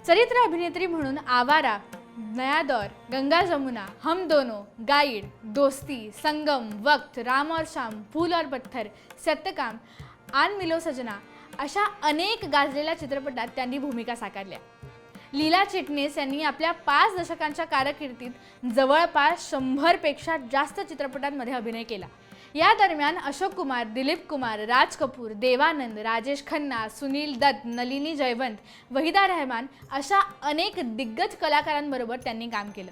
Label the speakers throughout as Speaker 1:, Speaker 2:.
Speaker 1: चरित्र अभिनेत्री म्हणून आवारा, नया दौर, गंगा जमुना, हम दोनों, गाइड, दोस्ती, संगम, वक्त, राम और शाम, फूल और पत्थर, सत्यकाम, आन मिलो सजना अशा अनेक गाजलेल्या चित्रपटात त्यांनी भूमिका साकारल्या। लीला चिटणीस यांनी आपल्या 5 दशकांच्या कारकिर्दीत जवळपास 100 पेक्षा जास्त चित्रपटांमध्ये अभिनय केला। या दरम्यान अशोक कुमार, दिलीप कुमार, राज कपूर, देवानंद, राजेश खन्ना, सुनील दत्त, नलिनी जयवंत, वहिदा रहमान अशा अनेक दिग्गज कलाकारांबरोबर त्यांनी काम केलं।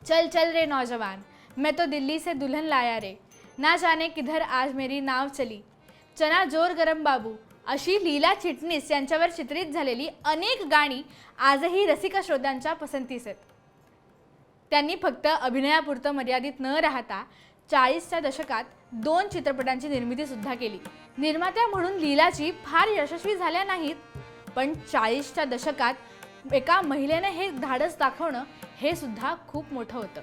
Speaker 1: चल चल रे नौजवान, मैं तो दिल्ली से दुल्हन लाया रे, ना जाने किधर आज मेरी नाव चली, चना जोर गरम बाबू अशी लीला चिटणीस यांच्यावर चित्रित झालेली अनेक गाणी आजही रसिक श्रोत्यांच्या पसंतीस आहेत। त्यांनी फक्त अभिनयापुरतं मर्यादित न राहता 40च्या दशकात 2 चित्रपटांची निर्मिती सुद्धा केली। निर्मात्या म्हणून लीलाजी फार यशस्वी झाल्या नाहीत, पण 40च्या दशकात एका महिलेने हे धाडस दाखवणं हे सुद्धा खूप मोठं होतं।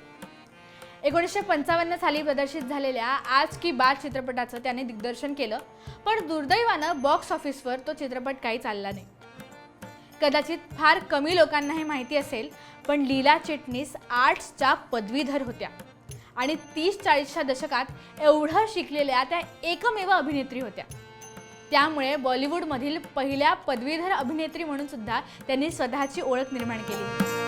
Speaker 1: 1955 साली प्रदर्शित झालेल्या आज की बात चित्रपटाचं त्याने दिग्दर्शन केलं, पण दुर्दैवानं बॉक्स ऑफिसवर तो चित्रपट काही चालला नाही। कदाचित फार कमी लोकांना हे माहिती असेल, पण लीला चिटणीस आर्ट्सच्या पदवीधर होत्या आणि 30-40च्या दशकात एवढं शिकलेल्या त्या एकमेव अभिनेत्री होत्या। त्यामुळे बॉलिवूडमधील पहिल्या पदवीधर अभिनेत्री म्हणून सुद्धा त्यांनी स्वतःची ओळख निर्माण केली।